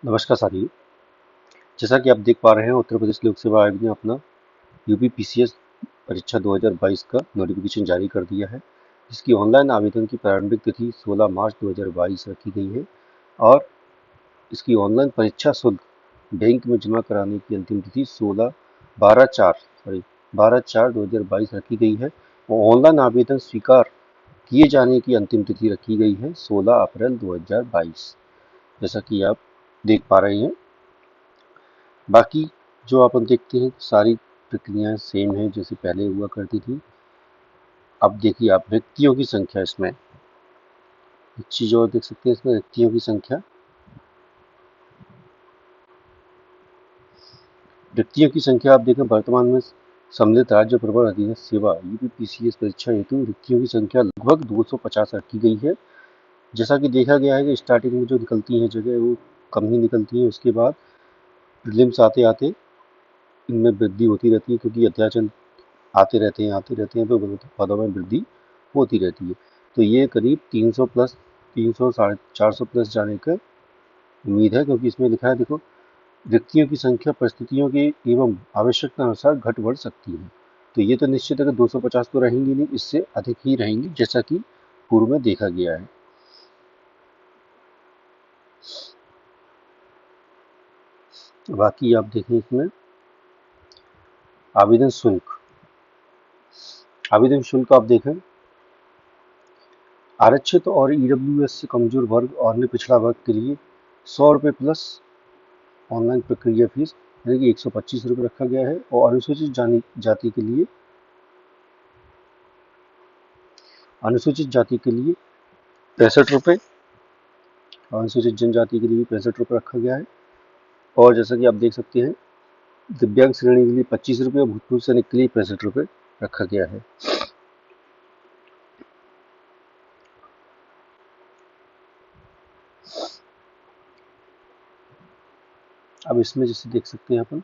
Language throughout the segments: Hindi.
नमस्कार साथियों। जैसा कि आप देख पा रहे हैं, उत्तर प्रदेश लोक सेवा आयोग ने अपना यूपी पीसीएस परीक्षा 2022 का नोटिफिकेशन जारी कर दिया है, जिसकी ऑनलाइन आवेदन की प्रारंभिक तिथि 16 मार्च 2022 रखी गई है और इसकी ऑनलाइन परीक्षा शुल्क बैंक में जमा कराने की अंतिम तिथि 12/4/2022 रखी गई है और ऑनलाइन आवेदन स्वीकार किए जाने की अंतिम तिथि रखी गई है 16 अप्रैल 2022। जैसा कि आप देख पा रहे हैं, बाकी जो अपन देखते हैं सारी प्रक्रियाएं सेम है जैसे पहले हुआ करती थी। अब देखिए आप व्यक्तियों की संख्या, इसमें एक चीज और देख सकते हैं, इसमें व्यक्तियों की संख्या आप देखें, वर्तमान में सम्मिलित राज्य प्रवर अधीनस्थ सेवा यूपीपीसीएस परीक्षा हेतु रिक्तियों की संख्या लगभग 250 रखी गई है। जैसा कि देखा गया है कि स्टार्टिंग में जो निकलती है जगह वो कम ही निकलती है, उसके बाद प्रीलिम्स आते आते इनमें वृद्धि होती रहती है, क्योंकि अध्याचन आते रहते हैं तो पदों में वृद्धि होती रहती है। तो ये करीब 300 प्लस, 300 साढ़े 400 प्लस जाने का उम्मीद है, क्योंकि इसमें लिखा है, देखो, रिक्तियों की संख्या परिस्थितियों की एवं आवश्यकता अनुसार घट बढ़ सकती है। तो ये तो निश्चित है कि 250 तो रहेंगी नहीं, इससे अधिक ही रहेंगी, जैसा कि पूर्व में देखा गया है। बाकी आप देखें, इसमें आवेदन शुल्क आवेदन शुल्क आप देखें, आरक्षित और ईडब्ल्यूएस से कमजोर वर्ग और अन्य पिछड़ा वर्ग के लिए 100 रुपये प्लस ऑनलाइन प्रक्रिया फीस यानी कि 125 रुपये रखा गया है, और अनुसूचित जाति के लिए 65 रुपये, अनुसूचित जनजाति के लिए 65 रुपये रखा गया है। और जैसा कि आप देख सकते हैं, दिव्यांग श्रेणी के लिए 25 रुपये और भूतपूर्व सैनिक के लिए 65 रुपये रखा गया है। अब इसमें जैसे देख सकते हैं अपन,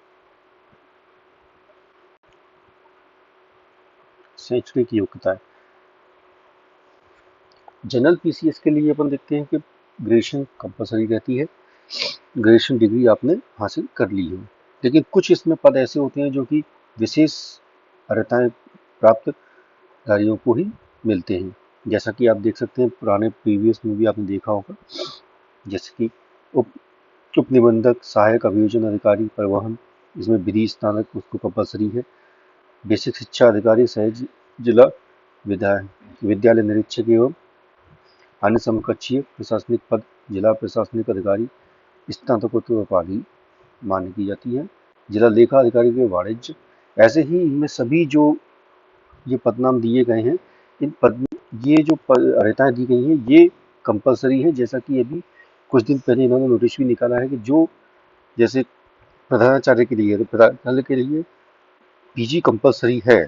शैक्षणिक योग्यता जनरल पीसीएस के लिए अपन देखते हैं कि ग्रेजुएशन कंपलसरी रहती है, ग्रेजुएशन डिग्री आपने हासिल कर ली हो। लेकिन कुछ इसमें पद ऐसे होते हैं जो कि विशेष अर्हताएं प्राप्त अधिकारियों को ही मिलते हैं। जैसा कि आप देख सकते हैं, पुराने प्रीवियस में भी आपने देखा होगा, जैसे कि उप उप निबंधक, सहायक अभियोजन अधिकारी परिवहन, इसमें विधि स्नातक उसको कंपलसरी है। बेसिक शिक्षा अधिकारी, सहज जिला विद्यालय निरीक्षक एवं अन्य समकक्षीय प्रशासनिक पद, जिला प्रशासनिक अधिकारी, स्नातकोत्तर उपाधि मान्य की जाती है। जिला लेखा अधिकारी के वाणिज्य, ऐसे ही इनमें सभी जो ये पदनाम दिए गए हैं, इन पद ये जो अर्हताएं दी गई हैं ये कंपलसरी है। जैसा कि अभी कुछ दिन पहले इन्होंने नोटिस भी निकाला है कि जो जैसे प्रधानाचार्य के लिए, तो प्रधानाचार्य के लिए पीजी कंपलसरी है।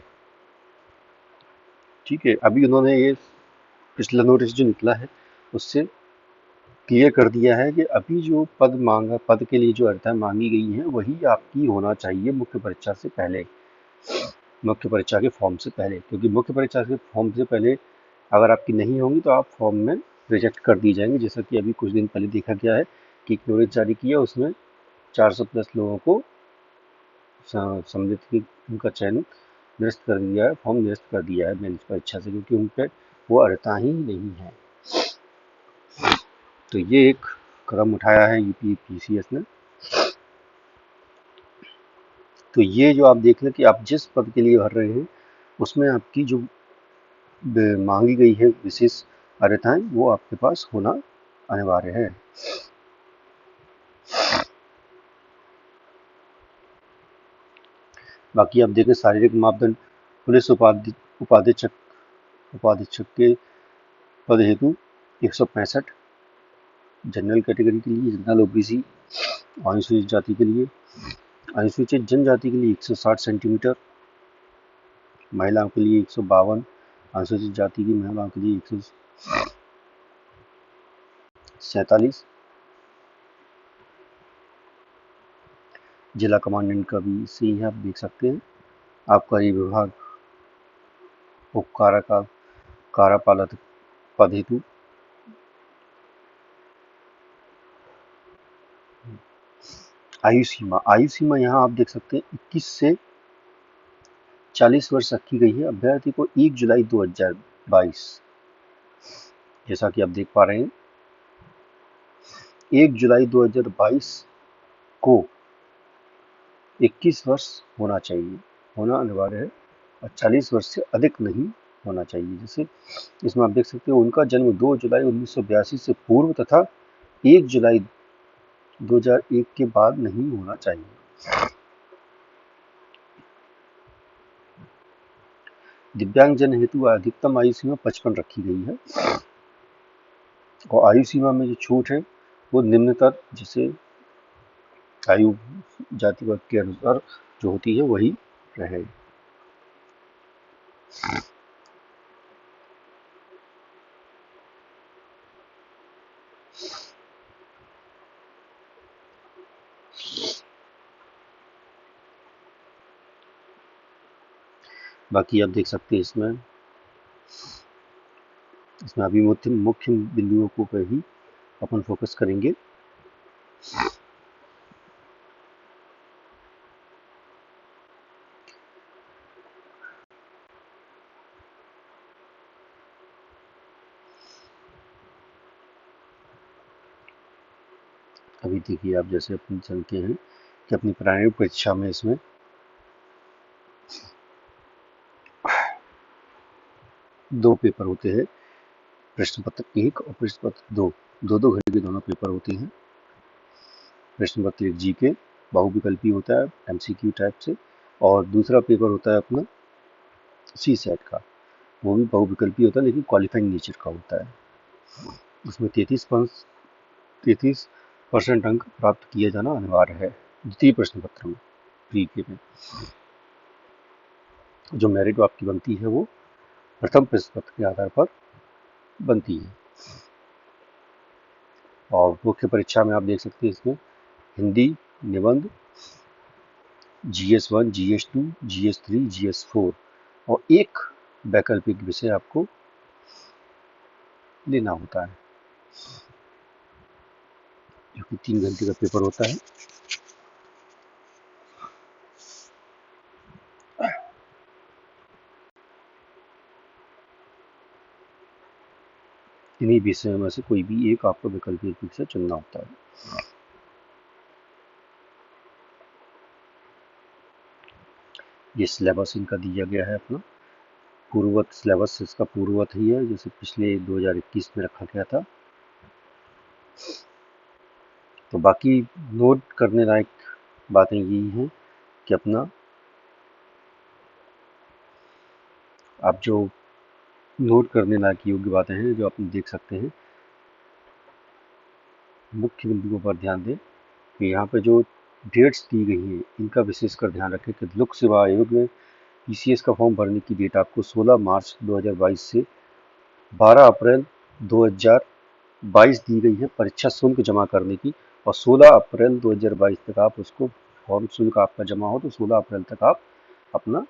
ठीक है, अभी उन्होंने ये पिछला नोटिस जो निकला है उससे क्लियर कर दिया है कि अभी जो पद के लिए जो अर्हताएं मांगी गई हैं वही आपकी होना चाहिए मुख्य परीक्षा के फॉर्म से पहले, क्योंकि मुख्य परीक्षा के फॉर्म से पहले अगर आपकी नहीं होंगी तो आप फॉर्म में रिजेक्ट कर दी जाएंगे। जैसा कि अभी कुछ दिन पहले देखा गया है कि एक नोटिस जारी किया, उसमें 400 प्लस लोगों को सम्मिलित की उनका चयन निरस्त कर दिया है, फॉर्म निरस्त कर दिया है मेंस परीक्षा से, क्योंकि उन पे वो अर्हता ही नहीं है। तो ये एक कदम उठाया है यूपी पीसीएस ने। तो ये जो आप देख लें कि आप जिस पद के लिए भर रहे हैं उसमें आपकी जो मांगी गई है विशेष अर्हताएं वो आपके पास होना अनिवार्य है। बाकी आप देखें, शारीरिक मापदंड, पुलिस उपाधीक्षक उपाधीक्षक के पद हेतु 165, जनरल कैटेगरी के लिए, जनरल ओबीसी, अनुसूचित जाति के लिए, अनुसूचित जनजाति के लिए 160 सेंटीमीटर, महिलाओं के लिए 152, अनुसूचित जाति की महिलाओं के लिए 147। जिला कमांडेंट का भी इसी है, आप देख सकते हैं। आबकारी विभाग उपकारा का कार्यपालक पद हेतु आयु सीमा यहाँ आप देख सकते हैं 21 से 40 वर्ष रखी गई है अभ्यर्थी को 1 जुलाई 2022। जैसा कि आप देख पा रहे हैं 1 जुलाई 2022 को 21 वर्ष होना चाहिए, होना अनिवार्य है और 40 वर्ष से अधिक नहीं होना चाहिए। जैसे इसमें आप देख सकते हैं उनका जन्म 2 जुलाई 1982 से पूर्व तथा 1 जुलाई 2001 के बाद नहीं होना चाहिए। दिव्यांग जन हेतु अधिकतम आयु सीमा 55 रखी गई है और आयु सीमा में जो छूट है वो निम्नतर जैसे आयु जाति वर्ग के अनुसार जो होती है वही रहे। बाकी आप देख सकते हैं इसमें अभी मुख्य बिंदुओं को पर ही अपन फोकस करेंगे। अभी देखिए आप जैसे अपन जानते हैं कि अपनी प्रारंभिक परीक्षा में इसमें दो पेपर होते हैं, प्रश्न पत्र 1 और प्रश्न पत्र 2, दो घंटे के दोनों पेपर होते हैं। प्रश्न पत्र 1 जीके बहुविकल्पी होता है एमसीक्यू टाइप से, और दूसरा पेपर होता है अपना सी सेट का, वो भी बहुविकल्पी होता है लेकिन क्वालिफाइंग नेचर का होता है। उसमें 33% अंक प्राप्त किया जाना अनिवार्य है द्वितीय प्रश्न पत्र में, प्रीके में। जो मेरिट आपकी बनती है वो प्रथम प्रश्न पत्र के आधार पर बनती है। और मुख्य परीक्षा में आप देख सकते हैं इसमें हिंदी, निबंध, GS1, GS2, GS3, GS4 और एक वैकल्पिक विषय आपको लेना होता है, जो कि 3 घंटे का पेपर होता है। इन्हीं विषयों में से कोई भी एक आपको वैकल्पिक विषय चुनना होता है। ये सिलेबस इनका दिया गया है अपना पूर्ववत सिलेबस, इसका पूर्ववत ही है जैसे पिछले 2021 में रखा गया था। तो बाकी नोट करने लायक बातें यही हैं कि अपना आप जो नोट करने लायक योग्य बातें हैं जो आप देख सकते हैं, मुख्य बिंदुओं पर ध्यान दें कि यहाँ पे जो डेट्स दी गई हैं इनका विशेषकर ध्यान रखें कि लोक सेवा आयोग में PCS का फॉर्म भरने की डेट आपको 16 मार्च 2022 से 12 अप्रैल 2022 दी गई है परीक्षा शुल्क जमा करने की, और 16 अप्रैल 2022 तक आप उसको फॉर्म शुल्क आपका जमा हो तो 16 अप्रैल तक आप अपना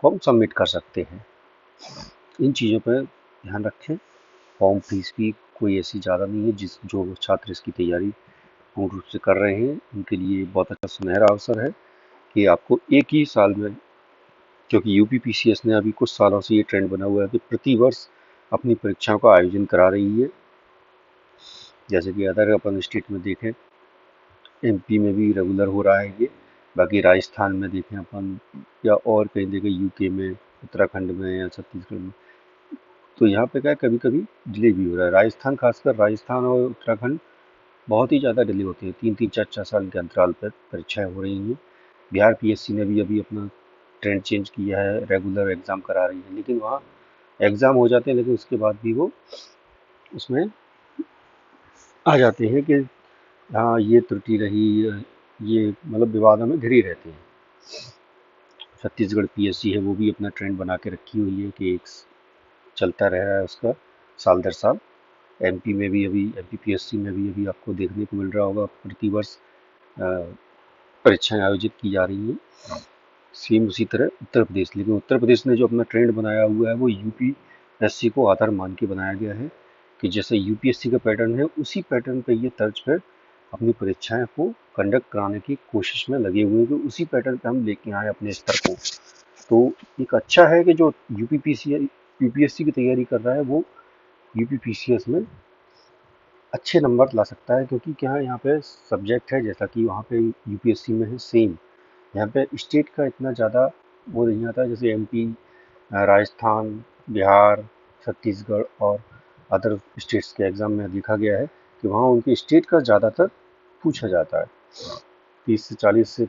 फॉर्म सबमिट कर सकते हैं। इन चीज़ों पर ध्यान रखें। फॉर्म फीस भी कोई ऐसी ज़्यादा नहीं है, जो छात्र इसकी तैयारी पूर्ण रूप से कर रहे हैं उनके लिए बहुत अच्छा सुनहरा अवसर है कि आपको एक ही साल में, क्योंकि UPPCS ने अभी कुछ सालों से ये ट्रेंड बना हुआ है कि प्रति वर्ष अपनी परीक्षाओं का आयोजन करा रही है। जैसे कि अदर अपन स्टेट में देखें, MP में भी रेगुलर हो रहा है ये, बाकी राजस्थान में देखें अपन या और कहीं देखें UK में, उत्तराखंड में या छत्तीसगढ़ में, तो यहाँ पे क्या कभी कभी डिले भी हो रहा है। राजस्थान, खासकर राजस्थान और उत्तराखंड बहुत ही ज़्यादा डिले होती है, 3-4 साल के अंतराल पर परीक्षाएं हो रही हैं। बिहार PSC ने भी अभी अपना ट्रेंड चेंज किया है, रेगुलर एग्ज़ाम करा रही है, लेकिन वहाँ एग्ज़ाम हो जाते हैं लेकिन उसके बाद भी वो उसमें आ जाते हैं कि हाँ ये त्रुटि रही, ये मतलब विवादों में घिरी रहते हैं। छत्तीसगढ़ PSC है वो भी अपना ट्रेंड बना के रखी हुई है कि एक चलता रह रहा है उसका साल दर साल। MP में भी अभी MPPSC में भी अभी आपको देखने को मिल रहा होगा प्रतिवर्ष परीक्षाएं आयोजित की जा रही हैं। सेम उसी तरह उत्तर प्रदेश, लेकिन उत्तर प्रदेश ने जो अपना ट्रेंड बनाया हुआ है वो UPSC को आधार मान के बनाया गया है कि जैसे UPSC का पैटर्न है उसी पैटर्न पे ये तर्ज पर अपनी परीक्षाएं को कंडक्ट कराने की कोशिश में लगे हुए हैं कि उसी पैटर्न पे हम लेके आए अपने स्तर को। तो एक अच्छा है कि जो यूपीएससी की तैयारी कर रहा है वो यूपीपीसीएस में अच्छे नंबर ला सकता है, क्योंकि क्या है यहाँ पे सब्जेक्ट है जैसा कि वहाँ पे यूपीएससी में है सेम। यहाँ पे स्टेट का इतना ज़्यादा वो नहीं आता है, जैसे एमपी, राजस्थान, बिहार, छत्तीसगढ़ और अदर स्टेट्स के एग्ज़ाम में देखा गया है कि वहाँ उनके स्टेट का ज़्यादातर पूछा जाता है। 30 से 40 से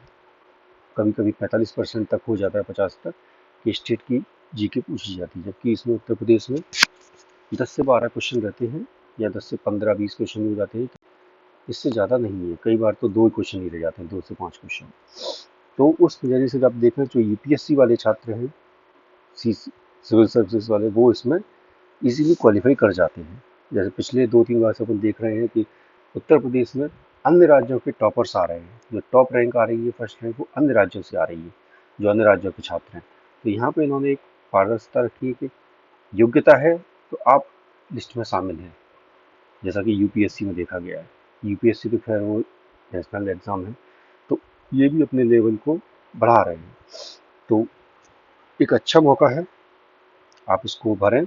कभी कभी 45% तक हो जाता है, 50 तक कि स्टेट की जीके पूछी जाती है, जबकि इसमें उत्तर प्रदेश में 10 से 12 क्वेश्चन रहते हैं या 10 से 15-20 क्वेश्चन हो जाते हैं। इससे ज़्यादा नहीं है, कई बार तो 2 क्वेश्चन ही रह जाते हैं, 2 से 5 क्वेश्चन। तो उस नज़रिए से जब देखें जो यूपीएससी वाले छात्र हैं, सिविल सर्विसेज वाले, वो इसमें इजीली क्वालिफाई कर जाते हैं। जैसे पिछले 2-3 बार से अपन देख रहे हैं कि उत्तर प्रदेश में अन्य राज्यों के टॉपर्स आ रहे हैं, जो टॉप रैंक आ रही है, फर्स्ट रैंक, वो अन्य राज्यों से आ रही है, जो अन्य राज्यों के छात्र हैं। तो यहाँ पे इन्होंने एक पारदर्शिता रखी है कि योग्यता है तो आप लिस्ट में शामिल हैं, जैसा कि यूपीएससी में देखा गया है। यूपीएससी तो खैर वो नेशनल एग्ज़ाम है, तो ये भी अपने लेवल को बढ़ा रहे हैं। तो एक अच्छा मौका है, आप इसको भरें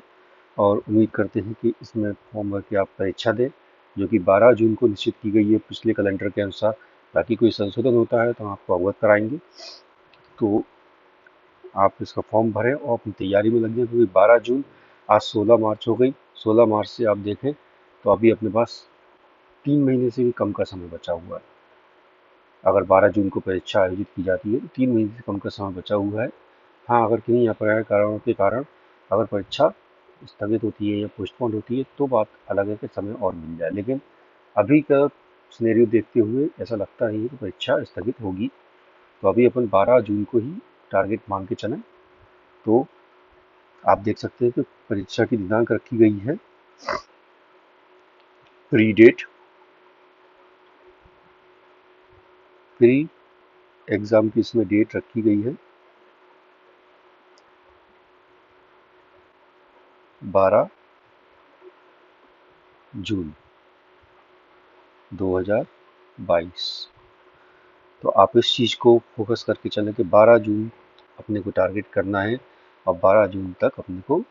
और उम्मीद करते हैं कि इसमें फॉर्म भर के आप परीक्षा दें, जो कि 12 जून को निश्चित की गई है पिछले कैलेंडर के अनुसार। बाकी कोई संशोधन होता है तो हम आपको अवगत कराएंगे। तो आप इसका फॉर्म भरें और अपनी तैयारी में लग जाएं, क्योंकि 12 जून, आज 16 मार्च हो गई। 16 मार्च से आप देखें तो अभी अपने पास 3 महीने से भी कम का समय बचा हुआ है। अगर 12 जून को परीक्षा आयोजित की जाती है तो 3 महीने से कम का समय बचा हुआ है। हाँ, अगर किन्हीं अपरिहार्य कारणों के कारण अगर परीक्षा स्थगित होती है या पोस्टपोन होती है तो बात अलग है कि समय और मिल जाए, लेकिन अभी का सिनेरियो देखते हुए ऐसा लगता नहीं है कि परीक्षा स्थगित होगी। तो अभी अपन 12 जून को ही टारगेट मान के चलें। तो आप देख सकते हैं कि परीक्षा की दिनांक रखी गई है, प्री डेट, प्री एग्ज़ाम की इसमें डेट रखी गई है 12 जून 2022। तो आप इस चीज़ को फोकस करके चलें कि 12 जून अपने को टारगेट करना है और 12 जून तक अपने को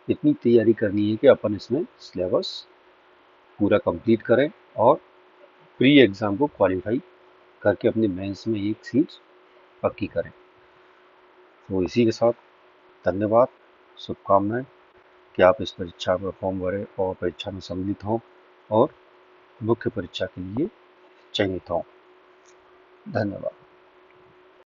इतनी तैयारी करनी है कि अपन इसमें सिलेबस पूरा कंप्लीट करें और प्री एग्ज़ाम को क्वालिफाई करके अपने मेंस में एक सीट पक्की करें। तो इसी के साथ धन्यवाद, शुभकामनाएं कि आप इस परीक्षा में फॉर्म भरें और परीक्षा में सम्मिलित हों और मुख्य परीक्षा के लिए चयनित हों। धन्यवाद।